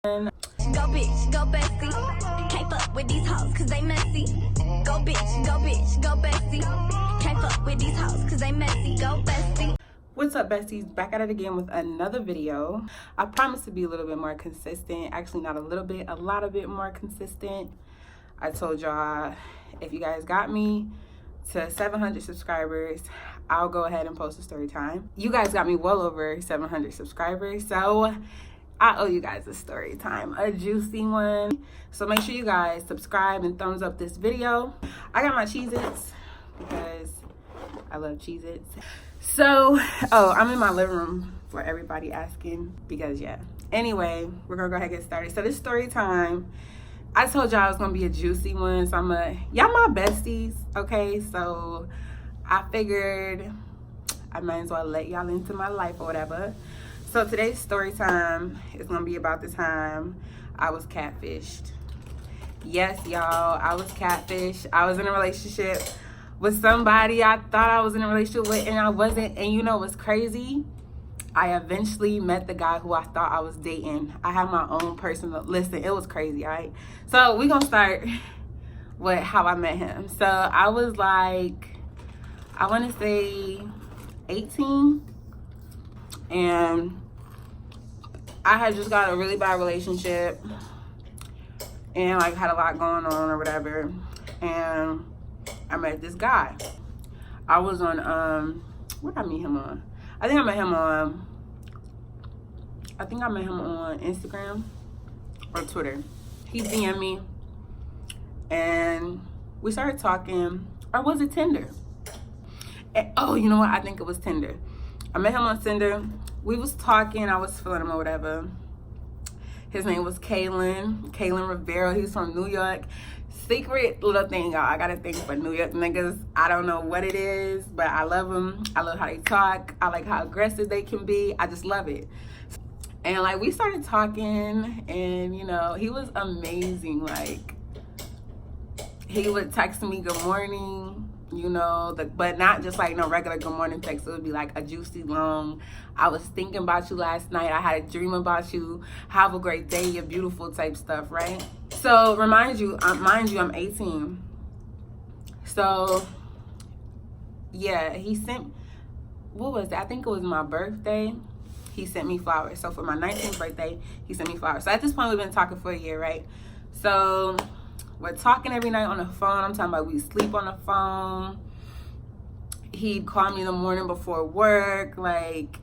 Go bitch, go bestie. Can't fuck with these hoes cause they messy. Go bitch, go bestie. Can't fuck with these hoes cause they messy. Go bestie. What's up, besties? Back at it again with another video. I promise to be a little bit more consistent. Actually, not a little bit, a lot of bit more consistent. I told y'all, if you guys got me to 700 subscribers, I'll go ahead and post a story time. You guys got me well over 700 subscribers, so I owe you guys a story time, a juicy one. So make sure you guys subscribe and thumbs up this video. I got my Cheez-Its because I love Cheez-Its. So, I'm in my living room for everybody asking because, yeah. Anyway, we're gonna go ahead and get started. So this story time, I told y'all it was gonna be a juicy one. So y'all my besties, okay? So I figured I might as well let y'all into my life or whatever. So today's story time is gonna be about the time I was catfished. Yes, y'all, I was catfished. I was in a relationship with somebody I thought I was in a relationship with and I wasn't. And you know what's crazy? I eventually met the guy who I thought I was dating. I had my own personal, listen, it was crazy, all right? So we're gonna start with how I met him. So I was like, I wanna say 18. And I had just got a really bad relationship and like had a lot going on or whatever. And I met this guy. I was on, what did I meet him on? I think I met him on Instagram or Twitter. He DM'd me and we started talking, or was it Tinder? And, oh, you know what? I think it was Tinder. I met him on Tinder. We was talking, I was feeling him or whatever. His name was Kalen Rivera. He's from New York. Secret little thing, y'all. I got a thing for New York niggas. I don't know what it is, but I love them. I love how they talk. I like how aggressive they can be. I just love it. And like we started talking and you know, he was amazing. Like he would text me good morning, you know, but not just like no regular good morning text. It would be like a juicy long, I was thinking about you last night, I had a dream about you, have a great day, you're beautiful type stuff, right? So mind you, I'm 18. So yeah, he sent, what was that? I think it was my birthday. He sent me flowers. So for my 19th birthday, he sent me flowers. So at this point, we've been talking for a year, right? So we're talking every night on the phone. I'm talking about we sleep on the phone. He'd call me in the morning before work. Like,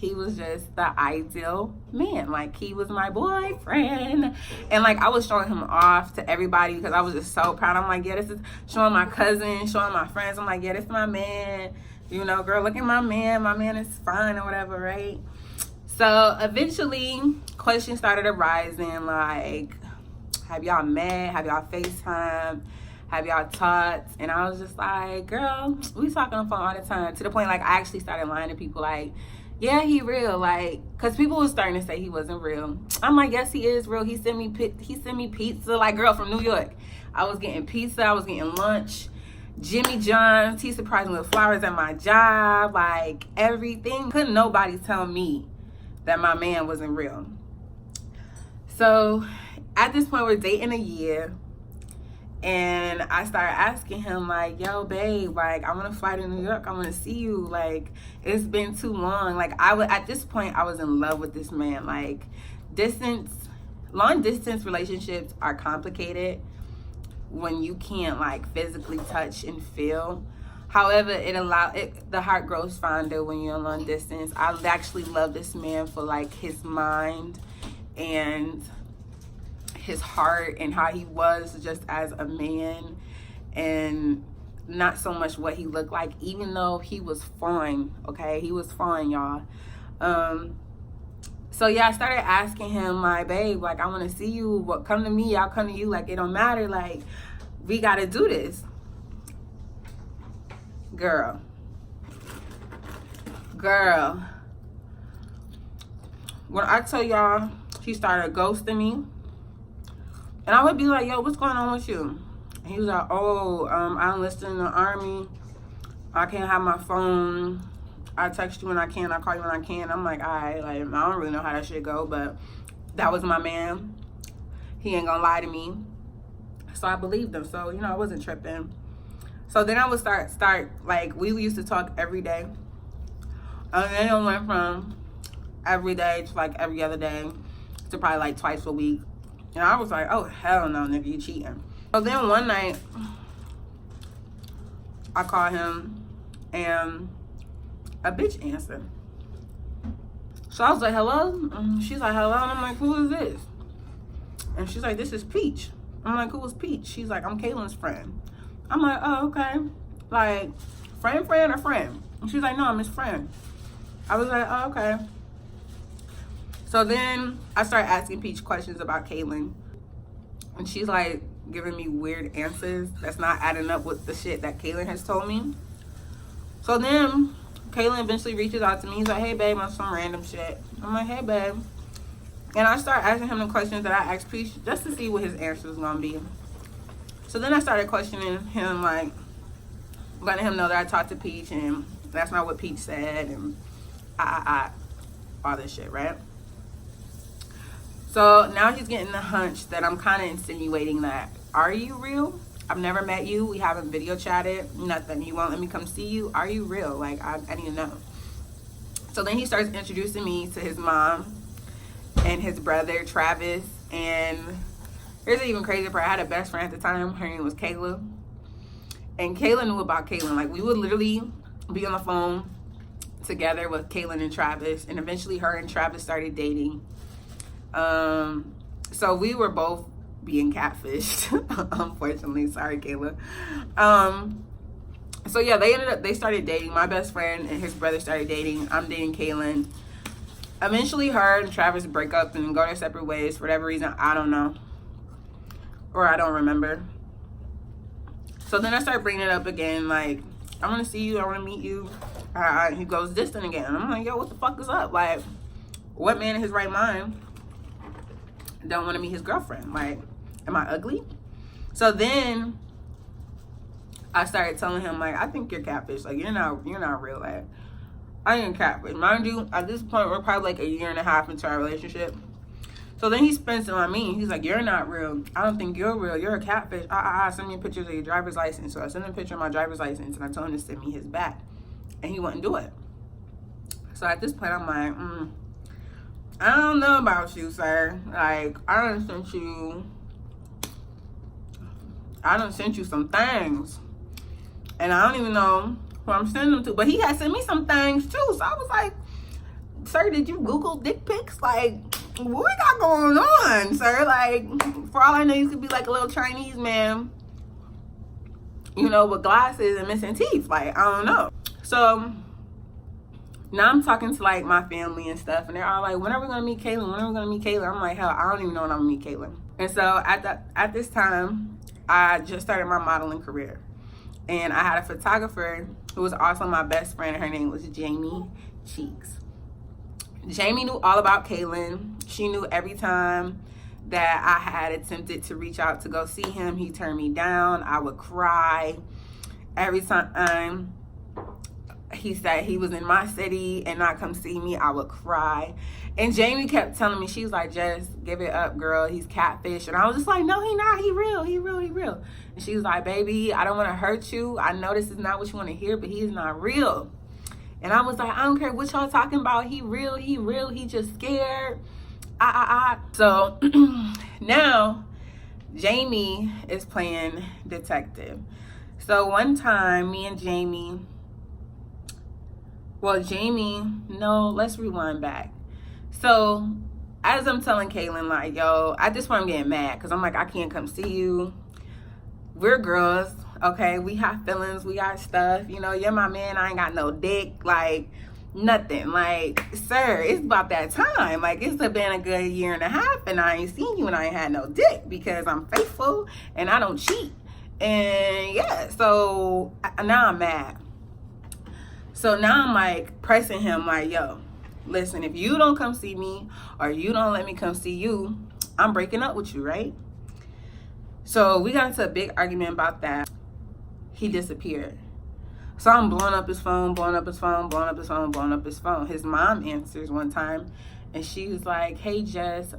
he was just the ideal man. Like, he was my boyfriend. And, like, I was showing him off to everybody because I was just so proud. I'm like, yeah, this is showing my cousins, showing my friends. I'm like, yeah, this is my man. You know, girl, look at my man. My man is fine or whatever, right? So, eventually, questions started arising, like, have y'all met? Have y'all FaceTime? Have y'all talked? And I was just like, girl, we talking on the phone all the time. To the point, like, I actually started lying to people, like, yeah, he real. Like, because people were starting to say he wasn't real. I'm like, yes, he is real. He sent me pizza. Like, girl, from New York. I was getting pizza. I was getting lunch. Jimmy John's. He surprised me with flowers at my job. Like, everything. Couldn't nobody tell me that my man wasn't real. So at this point, we're dating a year, and I started asking him, like, yo, babe, like, I want to fly to New York. I want to see you. Like, it's been too long. Like, at this point, I was in love with this man. Like, long distance relationships are complicated when you can't, like, physically touch and feel. However, the heart grows fonder when you're long distance. I actually love this man for, like, his mind and his heart and how he was just as a man, and not so much what he looked like, even though he was fine, okay? He was fine, y'all. So yeah, I started asking him, like, babe, like, I want to see you. Come to me, I'll come to you. Like, it don't matter. Like, we got to do this. Girl. When I tell y'all, he started ghosting me. And I would be like, yo, what's going on with you? And he was like, oh, I enlisted in the Army. I can't have my phone. I text you when I can. I call you when I can. I'm like, all right, like, I don't really know how that shit go, but that was my man. He ain't gonna lie to me. So I believed him. So, you know, I wasn't tripping. So then I would start like, we used to talk every day. And then it went from every day to like every other day to probably like twice a week. And I was like, oh, hell no, nigga, you cheating. So then one night, I called him and a bitch answered. So I was like, hello? And she's like, hello? And I'm like, who is this? And she's like, this is Peach. I'm like, who is Peach? She's like, I'm Kaylin's friend. I'm like, oh, okay. Like, friend or friend? And she's like, no, I'm his friend. I was like, oh, okay. So then I started asking Peach questions about Kaylin. And she's like giving me weird answers that's not adding up with the shit that Kaylin has told me. So then Kaylin eventually reaches out to me. He's like, hey, babe, on some random shit. I'm like, hey, babe. And I start asking him the questions that I asked Peach just to see what his answer was going to be. So then I started questioning him, like, letting him know that I talked to Peach and that's not what Peach said and all this shit, right? So now he's getting the hunch that I'm kind of insinuating that, are you real? I've never met you. We haven't video chatted, nothing. You won't let me come see you? Are you real? Like, I need to know. So then he starts introducing me to his mom and his brother, Travis. And here's the even crazier part. I had a best friend at the time. Her name was Kayla. And Kayla knew about Kaylin. Like, we would literally be on the phone together with Kaylin and Travis. And eventually her and Travis started dating. So we were both being catfished, unfortunately. Sorry, Kayla. So yeah, they started dating. My best friend and his brother started dating. I'm dating Kaylin. Eventually her and Travis break up and go their separate ways for whatever reason. I don't know. Or I don't remember. So then I start bringing it up again, like, I want to see you, I want to meet you. He goes distant again. And I'm like, yo, what the fuck is up? Like, what man in his right mind don't want to meet his girlfriend? Like, am I ugly? So then I started telling him, like, I think you're catfish. Like, you're not real. Like, I ain't catfish. Mind you, at this point, we're probably like a year and a half into our relationship. So then he spins it on me. He's like, you're not real. I don't think you're real. You're a catfish. Send me pictures of your driver's license. So I sent him a picture of my driver's license and I told him to send me his back. And he wouldn't do it. So at this point, I'm like, I don't know about you, sir. Like, I done sent you some things. And I don't even know who I'm sending them to. But he had sent me some things too. So I was like, sir, did you Google dick pics? Like, what we got going on, sir? Like, for all I know, you could be like a little Chinese man, you know, with glasses and missing teeth. Like, I don't know. So now I'm talking to like my family and stuff, and they're all like, when are we gonna meet Kaylin? When are we gonna meet Kaylin? I'm like, hell, I don't even know when I'm gonna meet Kaylin. And so at this time, I just started my modeling career. And I had a photographer who was also my best friend. Her name was Jamie Cheeks. Jamie knew all about Kaylin. She knew every time that I had attempted to reach out to go see him, he turned me down. I would cry. Every time he said he was in my city and not come see me, I would cry. And Jamie kept telling me, she was like, just give it up, girl. He's catfish. And I was just like, no, he not. He real. He real. He real. And she was like, baby, I don't want to hurt you. I know this is not what you want to hear, but he is not real. And I was like, I don't care what y'all talking about. He real. He real. He just scared. So now Jamie is playing detective. So one time me and Jamie, let's rewind back. So as I'm telling Kaylin, like, yo, at this point I'm getting mad because I'm like, I can't come see you. We're girls, okay? We have feelings, we got stuff. You know, you're my man, I ain't got no dick, like, nothing. Like, sir, it's about that time. Like, it's been a good year and a half and I ain't seen you and I ain't had no dick because I'm faithful and I don't cheat. And yeah, so now I'm mad. So now I'm like pressing him like, yo, listen, if you don't come see me or you don't let me come see you, I'm breaking up with you, right? So we got into a big argument about that. He disappeared. So I'm blowing up his phone, blowing up his phone, blowing up his phone, blowing up his phone. His mom answers one time And she was like, hey Jess,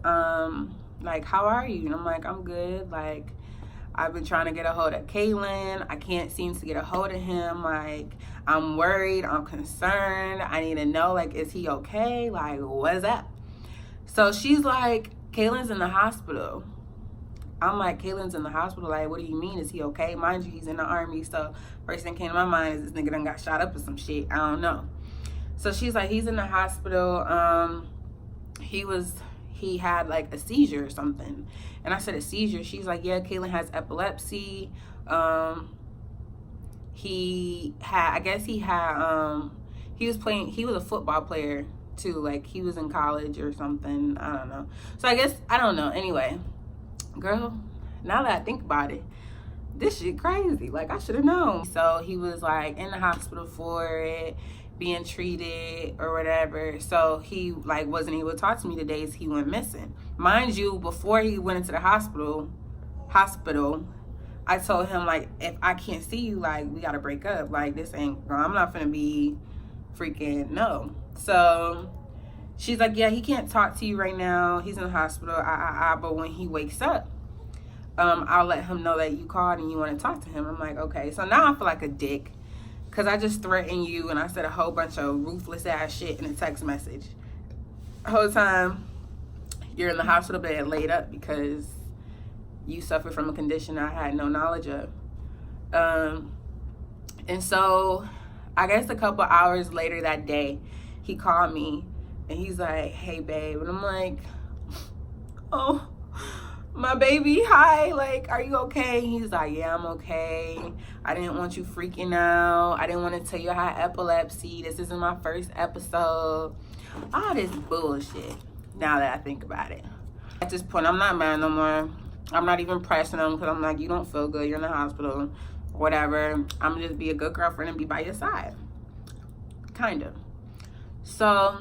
like, how are you? And I'm like, I'm good. Like, I've been trying to get a hold of Kaylin. I can't seem to get a hold of him. Like, I'm worried, I'm concerned. I need to know, like, is he okay? Like, what's up? So she's like, Kaylin's in the hospital. I'm like, Kaylin's in the hospital? Like, what do you mean? Is he okay? Mind you, he's in the army. So first thing came to my mind is this nigga done got shot up or some shit. I don't know. So she's like, he's in the hospital. He had like a seizure or something. And I said, a seizure? She's like, yeah, Kaylin has epilepsy. He was a football player too. Like, he was in college or something. I don't know. So I don't know. Anyway, girl, now that I think about it, this shit crazy. Like, I should have known. So he was like in the hospital for it, being treated or whatever. So he like wasn't able to talk to me the days he went missing. Mind you, before he went into the hospital, I told him, like, if I can't see you, like, we gotta break up. Like, this ain't, I'm not gonna be freaking, no. So she's like, yeah, he can't talk to you right now. He's in the hospital. But when he wakes up, I'll let him know that you called and you want to talk to him. I'm like, okay. So now I feel like a dick because I just threatened you and I said a whole bunch of ruthless ass shit in a text message. The whole time you're in the hospital bed laid up because you suffer from a condition I had no knowledge of. And so I guess a couple hours later that day, he called me and he's like, hey babe. And I'm like, oh, my baby, hi, like, are you okay? He's like, yeah, I'm okay. I didn't want you freaking out. I didn't want to tell you I had epilepsy. This isn't my first episode. All this bullshit, now that I think about it. At this point, I'm not mad no more. I'm not even pressing him because I'm like, you don't feel good. You're in the hospital, whatever. I'm going to just be a good girlfriend and be by your side. Kind of. So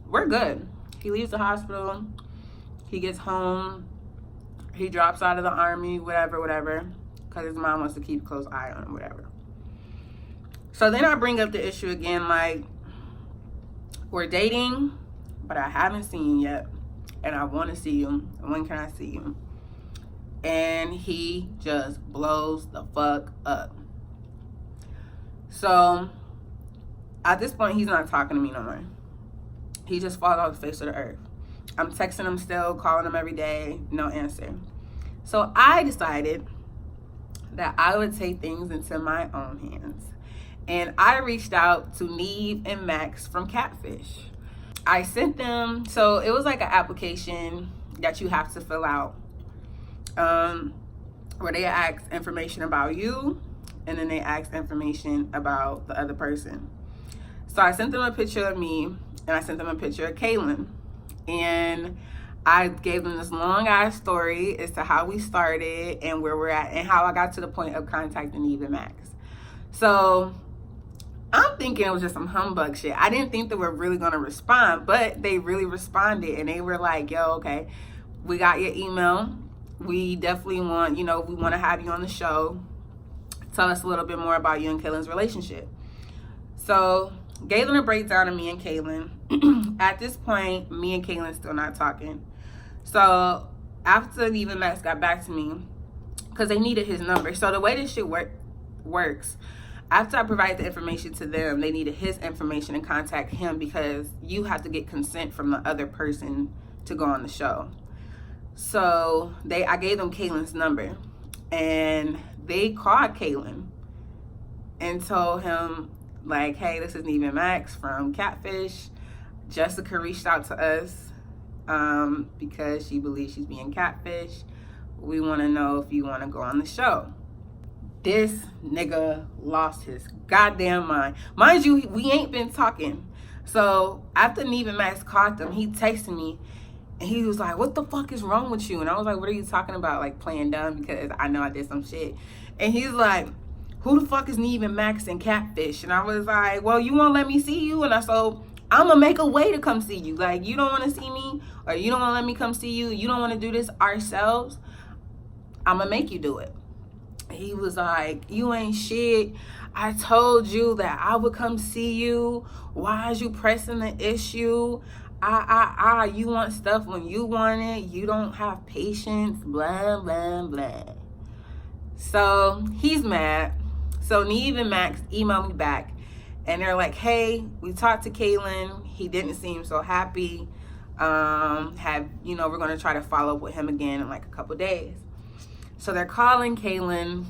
we're good. He leaves the hospital. He gets home. He drops out of the army, whatever, because his mom wants to keep a close eye on him, whatever. So then I bring up the issue again, like, we're dating, but I haven't seen you yet, and I want to see you. When can I see you? And he just blows the fuck up. So at this point, he's not talking to me no more. He just falls off the face of the earth. I'm texting him still, calling him every day, no answer. So I decided that I would take things into my own hands. And I reached out to Neve and Max from Catfish. I sent them, so it was like an application that you have to fill out, where they ask information about you, and then they ask information about the other person. So I sent them a picture of me, and I sent them a picture of Kaylin. And I gave them this long ass story as to how we started and where we're at and how I got to the point of contacting Neve and Max. So I'm thinking it was just some humbug shit. I didn't think they were really gonna respond, but they really responded and they were like, yo, okay, we got your email. We definitely want, we want to have you on the show. Tell us a little bit more about you and Kaylin's relationship. So gave them a breakdown of me and Kaylin. At this point, me and Kaylin still not talking. So after Neve and Max got back to me, because they needed his number. So the way this shit works, after I provide the information to them, they needed his information and contact him because you have to get consent from the other person to go on the show. So I gave them Kaylin's number and they called Kaylin and told him, like, hey, this is Neve and Max from Catfish. Jessica reached out to us because she believes she's being catfished. We want to know if you want to go on the show. This nigga lost his goddamn mind. Mind you, we ain't been talking. So after Neve and Max caught them, he texted me and he was like, what the fuck is wrong with you? And I was like, what are you talking about? Like, playing dumb because I know I did some shit. And he's like, who the fuck is Neve and Max and Catfish? And I was like, well, you won't let me see you? And I'm gonna make a way to come see you. Like, you don't want to see me or you don't want to let me come see you. You don't want to do this ourselves. I'm gonna make you do it. He was like, you ain't shit. I told you that I would come see you. Why is you pressing the issue? You want stuff when you want it. You don't have patience, blah, blah, blah. So he's mad. So Neve and Max email me back, and they're like, hey, we talked to Kaylin. He didn't seem so happy. We're going to try to follow up with him again in like a couple days. So they're calling Kaylin.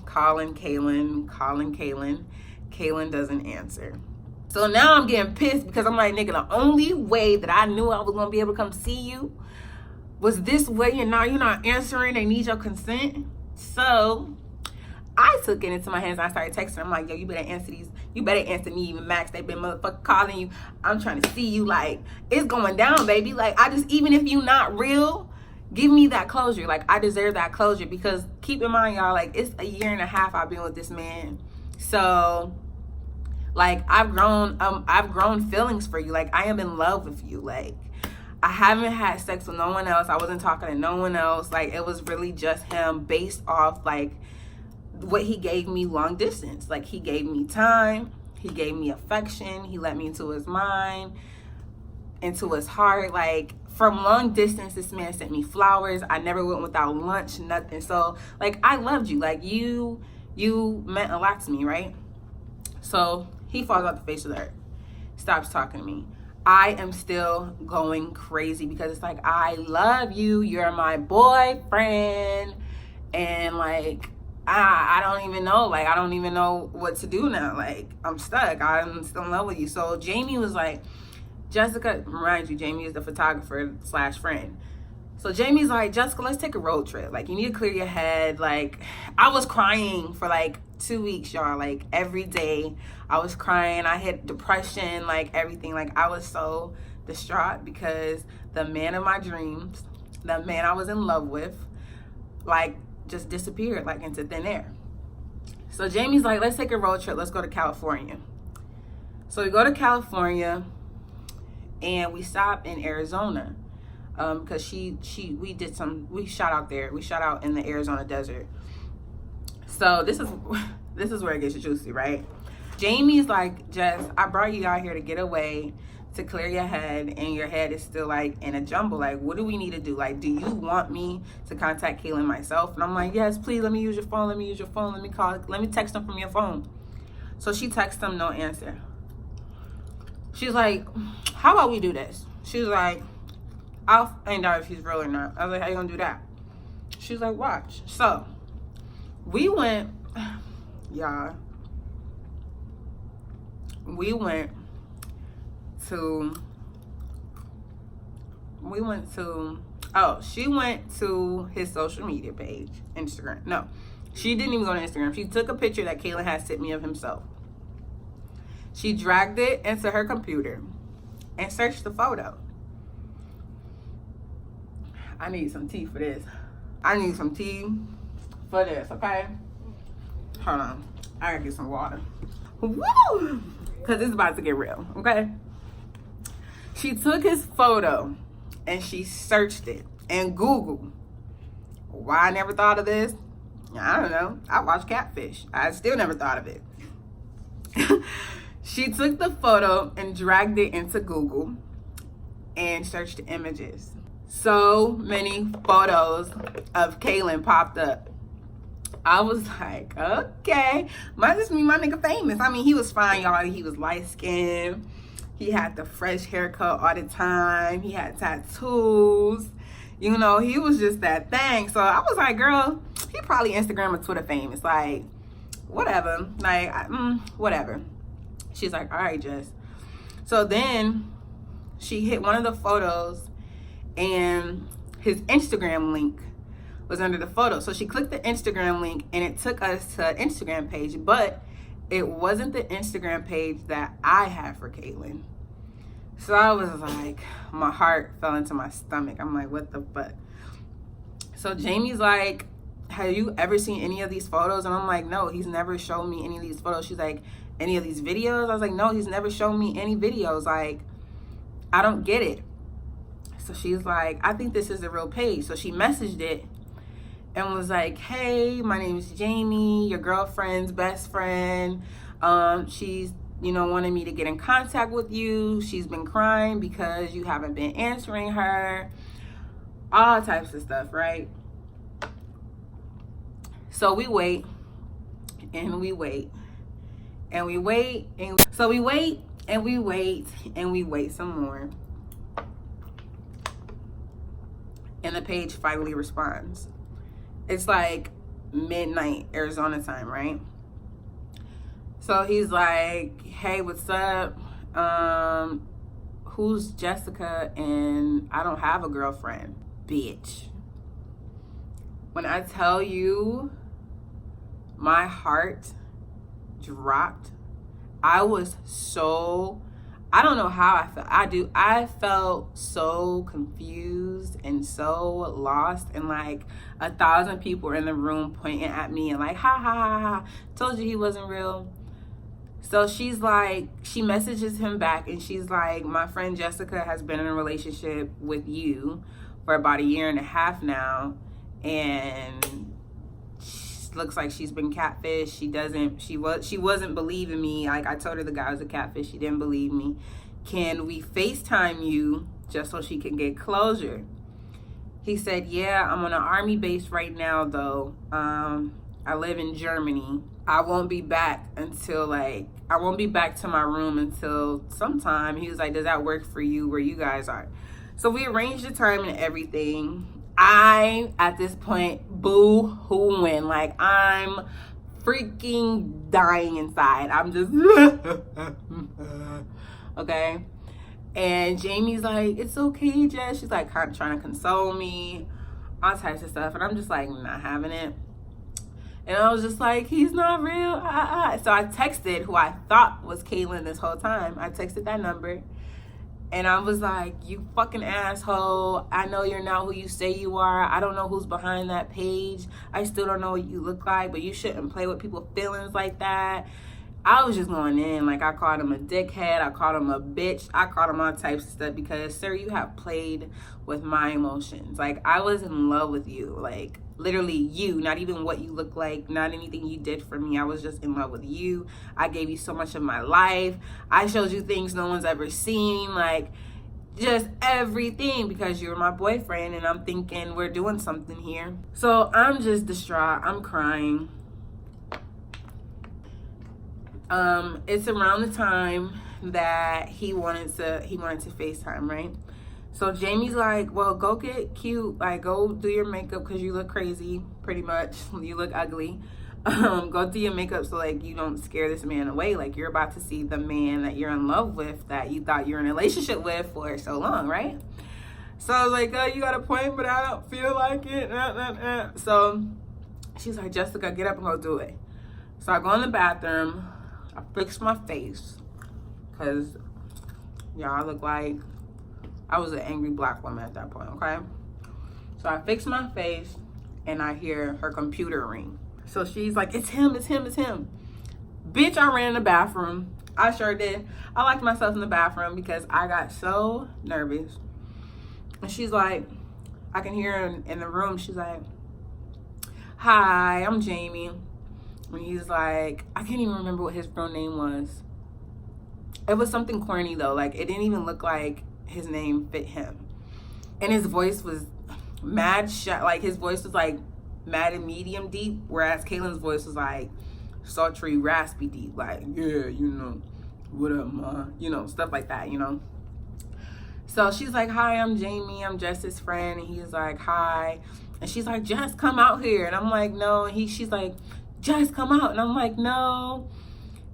Kaylin doesn't answer. So now I'm getting pissed because I'm like, nigga, the only way that I knew I was going to be able to come see you was this way, and now you're not answering. They need your consent. So I took it into my hands and I started texting. I'm like, yo, you better answer these. You better answer me, even Max. They've been motherfucking calling you. I'm trying to see you. Like, it's going down, baby. Like, even if you not real, give me that closure. Like, I deserve that closure, because keep in mind, y'all, like, it's a year and a half I've been with this man. So, like, I've grown feelings for you. Like, I am in love with you. Like, I haven't had sex with no one else. I wasn't talking to no one else. Like, it was really just him, based off, like, what he gave me long distance. Like, he gave me time, he gave me affection, he let me into his mind, into his heart. Like, from long distance, this man sent me flowers. I never went without lunch, nothing. So, like, I loved you. Like, you meant a lot to me, right? So he falls off the face of the earth, stops talking to me. I am still going crazy, because it's like, I love you, you're my boyfriend, and like, I don't even know. Like, I don't even know what to do now. Like, I'm stuck. I'm still in love with you. So Jamie was like, Jessica, remind you, Jamie is the photographer / friend. So Jamie's like, Jessica, let's take a road trip. Like, you need to clear your head. Like, I was crying for like 2 weeks, y'all. Like, every day I was crying. I had depression, like everything. Like, I was so distraught, because the man of my dreams, the man I was in love with, like, just disappeared like into thin air. So Jamie's like, let's take a road trip. Let's go to California. So we go to California, and we stop in Arizona, because we shot out there. We shot out in the Arizona desert. So this is where it gets juicy, right? Jamie's like, Jess, I brought you out here to get away, to clear your head, and your head is still like in a jumble. Like, what do we need to do? Like, do you want me to contact Kaylin myself? And I'm like, yes, please, let me use your phone. Let me text him from your phone. So she texts him, no answer. She's like, how about we do this? She's like, I'll find out if he's real or not. I was like, how you gonna do that? She's like, watch. So we went, y'all, she went to his social media page, Instagram. No, she didn't even go to Instagram. She took a picture that Kaylin had sent me of himself. She dragged it into her computer and searched the photo. I need some tea for this. Okay? Hold on. I gotta get some water. Woo! Because it's about to get real, okay? She took his photo and she searched it and Googled. Why I never thought of this? I don't know. I watched Catfish. I still never thought of it. She took the photo and dragged it into Google and searched images. So many photos of Kaylin popped up. I was like, okay, might just mean my nigga famous. I mean, he was fine, y'all. He was light skinned. He had the fresh haircut all the time. He had tattoos. You know, he was just that thing. So I was like, girl, he probably Instagram or Twitter famous. Like, whatever. Like, whatever. She's like, all right, Jess. So then she hit one of the photos and his Instagram link was under the photo. So she clicked the Instagram link and it took us to an Instagram page, but it wasn't the Instagram page that I had for Kaylin. So I was like, my heart fell into my stomach. I'm like, what the fuck? So Jamie's like, have you ever seen any of these photos? And I'm like, no, he's never shown me any of these photos. She's like, any of these videos? I was like, no, he's never shown me any videos. Like, I don't get it. So she's like, I think this is the real page. So she messaged it and was like, hey, my name is Jamie, your girlfriend's best friend. She's wanted me to get in contact with you. She's been crying because you haven't been answering her. All types of stuff, right? So we wait, and we wait, and we wait, and so we wait, and we wait, and we wait some more. And the page finally responds. It's like midnight Arizona time, right? So he's like, hey, what's up? Who's Jessica? And I don't have a girlfriend. Bitch. When I tell you my heart dropped, I was so, I don't know how I felt. I felt so confused and so lost, and like 1,000 people were in the room pointing at me and like, ha ha ha ha, told you he wasn't real. So she's like, she messages him back and she's like, my friend Jessica has been in a relationship with you for about 1.5 years now, and looks like she's been catfished. She wasn't believing me. Like, I told her the guy was a catfish. She didn't believe me. Can we FaceTime you just so she can get closure? He said, yeah, I'm on an army base right now though. I live in Germany. I won't be back to my room until sometime. He was like, does that work for you where you guys are? So we arranged the time and everything. I, at this point, boo-hooing. Like, I'm freaking dying inside. I'm just, okay? And Jamie's like, it's okay, Jess. She's like kind of trying to console me, all types of stuff. And I'm just like, not having it. And I was just like, he's not real. So I texted who I thought was Kaylin this whole time. I texted that number. And I was like, you fucking asshole. I know you're not who you say you are. I don't know who's behind that page. I still don't know what you look like, but you shouldn't play with people's feelings like that. I was just going in. Like, I called him a dickhead. I called him a bitch. I called him all types of stuff because, sir, you have played with my emotions. Like, I was in love with you. Like, literally you, not even what you look like, not anything you did for me. I was just in love with you. I gave you so much of my life. I showed you things no one's ever seen, like just everything, because you're my boyfriend, and I'm thinking we're doing something here. So I'm just distraught. I'm crying. It's around the time that he wanted to FaceTime, right? So Jamie's like, well, go get cute. Like, go do your makeup because you look crazy, pretty much. You look ugly. Go do your makeup so, like, you don't scare this man away. Like, you're about to see the man that you're in love with, that you thought you were in a relationship with for so long, right? So I was like, oh, you got a point, but I don't feel like it. So she's like, Jessica, get up and go do it. So I go in the bathroom. I fix my face because, y'all, I look like I was an angry black woman at that point, okay? So I fix my face, and I hear her computer ring. So she's like, it's him, it's him, it's him. Bitch, I ran in the bathroom. I sure did. I locked myself in the bathroom because I got so nervous. And she's like, I can hear her in the room. She's like, hi, I'm Jamie. And he's like, I can't even remember what his real name was. It was something corny, though. Like, it didn't even look like his name fit him. And his voice was mad like his voice was like mad and medium deep, whereas Kaylin's voice was like sultry, raspy deep, like, yeah, you know, what up, ma, you know, stuff like that, you know. So she's like, hi, I'm Jamie, I'm Jess's friend. And he's like, hi. And she's like, Jess, come out here. And I'm like, no. And she's like, Jess, come out. And I'm like, no.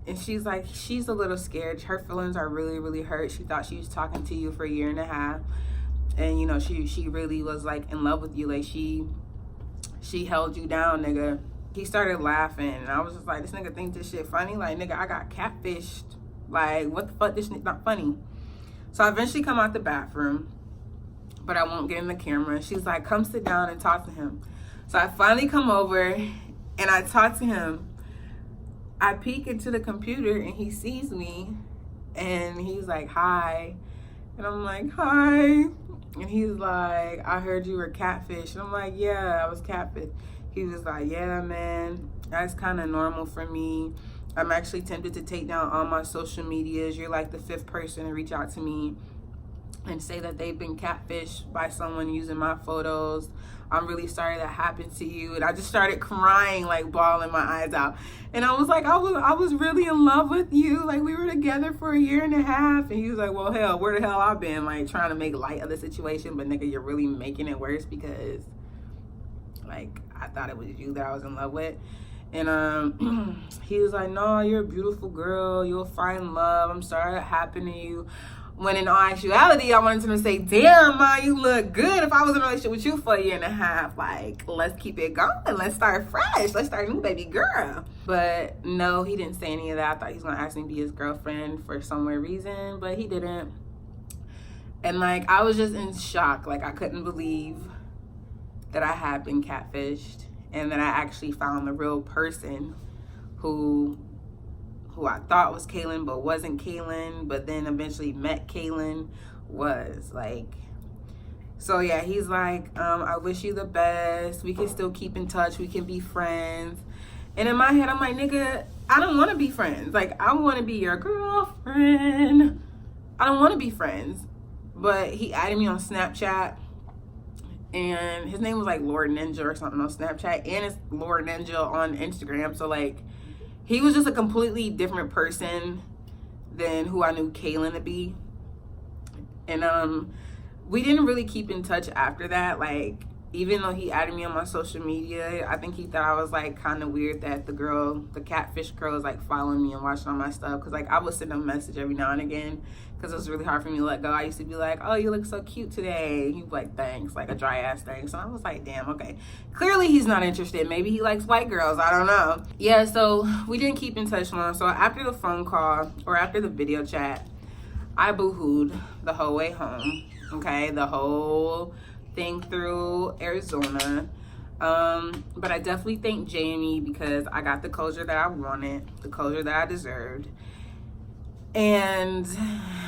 And she's like, she's a little scared. Her feelings are really, really hurt. She thought she was talking to you for 1.5 years. And, you know, she really was, like, in love with you. Like, she held you down, nigga. He started laughing. And I was just like, this nigga think this shit funny? Like, nigga, I got catfished. Like, what the fuck? This shit not funny. So I eventually come out the bathroom. But I won't get in the camera. She's like, come sit down and talk to him. So I finally come over and I talk to him. I peek into the computer and he sees me and he's like, hi. And I'm like, hi. And he's like, I heard you were catfish. And I'm like, yeah, I was catfish. He was like, yeah, man, that's kind of normal for me. I'm actually tempted to take down all my social medias. You're like the 5th person to reach out to me and say that they've been catfished by someone using my photos. I'm really sorry that happened to you. And I just started crying, like bawling my eyes out. And I was like, I was really in love with you. Like, we were together for a year and a half. And he was like, well, hell, where the hell I've been? Like, trying to make light of the situation. But nigga, you're really making it worse because, like, I thought it was you that I was in love with. And he was like, no, you're a beautiful girl. You'll find love. I'm sorry that happened to you. When in all actuality, I wanted him to say, damn, Ma, you look good. If I was in a relationship with you for a year and a half, like, let's keep it going. Let's start fresh. Let's start a new baby girl. But no, he didn't say any of that. I thought he was going to ask me to be his girlfriend for some weird reason, but he didn't. And, like, I was just in shock. Like, I couldn't believe that I had been catfished and that I actually found the real person who I thought was Kaylin but wasn't Kaylin, but then eventually met Kaylin was. Like, so yeah, he's like, I wish you the best. We can still keep in touch. We can be friends. And in my head, I'm like, nigga, I don't want to be friends. Like, I want to be your girlfriend. I don't want to be friends. But he added me on Snapchat. And his name was like Lord Ninja or something on Snapchat. And it's Lord Ninja on Instagram. So, like, he was just a completely different person than who I knew Kaylin to be. And we didn't really keep in touch after that. Like, even though he added me on my social media, I think he thought I was like kind of weird that the catfish girl was like following me and watching all my stuff. Cause like I would send him a message every now and again because it was really hard for me to let go. I used to be like, oh, you look so cute today. He'd be like, thanks, like a dry ass thing. So I was like, damn, okay. Clearly he's not interested. Maybe he likes white girls. I don't know. Yeah, so we didn't keep in touch long. So after the phone call or after the video chat, I boo-hooed the whole way home. Okay, the whole thing through Arizona. But I definitely thank Jamie because I got the closure that I wanted, the closure that I deserved. And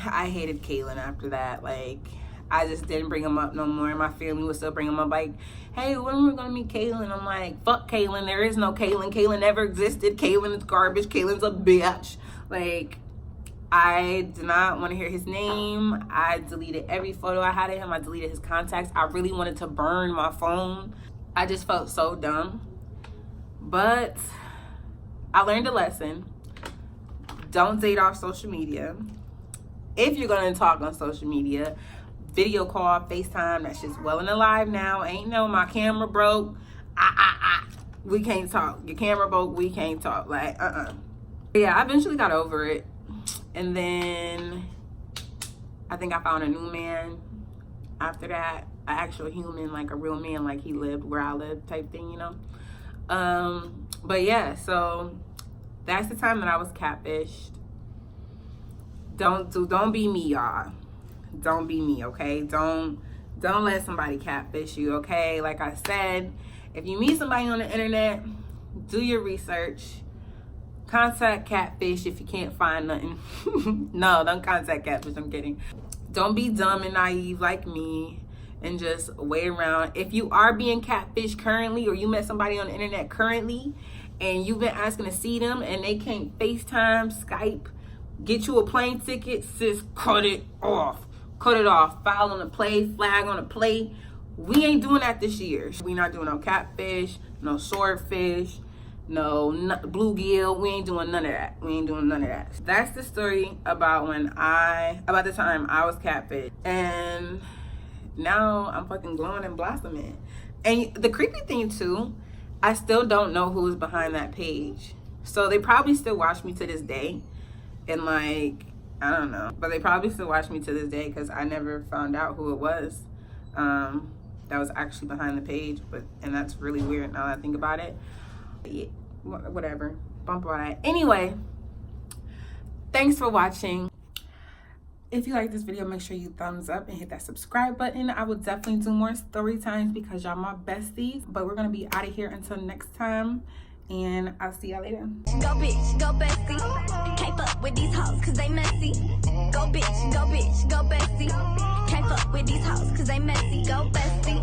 I hated Kaylin after that. Like, I just didn't bring him up no more. My family would still bring him up like, hey, when are we gonna meet Kaylin? I'm like, fuck Kaylin, there is no Kaylin. Kaylin never existed. Kaylin is garbage. Kaylin's a bitch. Like, I did not want to hear his name. I deleted every photo I had of him. I deleted his contacts. I really wanted to burn my phone. I just felt so dumb. But I learned a lesson. Don't date off social media. If you're going to talk on social media, video call, FaceTime, that shit's well and alive now. Ain't no my camera broke. We can't talk. Your camera broke. We can't talk. Like, Yeah, I eventually got over it. And then I think I found a new man after that, an actual human, like a real man, like he lived where I lived type thing, you know. But yeah, so that's the time that I was catfished. Don't be me, y'all. Don't be me, okay? Don't let somebody catfish you, okay? Like I said, if you meet somebody on the internet, do your research. Contact catfish if you can't find nothing. No, don't contact catfish, I'm kidding. Don't be dumb and naive like me and just wait around. If you are being catfished currently, or you met somebody on the internet currently and you've been asking to see them and they can't FaceTime, Skype, get you a plane ticket, sis, cut it off. Cut it off. File on the play, flag on the play. We ain't doing that this year. We not doing no catfish, no swordfish, no bluegill. We ain't doing none of that. We ain't doing none of that. That's the story about about the time I was catfished. And now I'm fucking glowing and blossoming. And the creepy thing too, I still don't know who is behind that page. So they probably still watch me to this day. And like, I don't know. But they probably still watch me to this day because I never found out who it was that was actually behind the page. And that's really weird now that I think about it. Yeah, whatever. Bump all that. Anyway, thanks for watching. If you like this video, make sure you thumbs up and hit that subscribe button. I will definitely do more story times because y'all my besties. But we're going to be out of here until next time. And I'll see y'all later. Go bitch, go bestie. Can't fuck with these hoes cause they messy. Go bitch, go bestie. Can't fuck with these hoes cause they messy. Go bestie.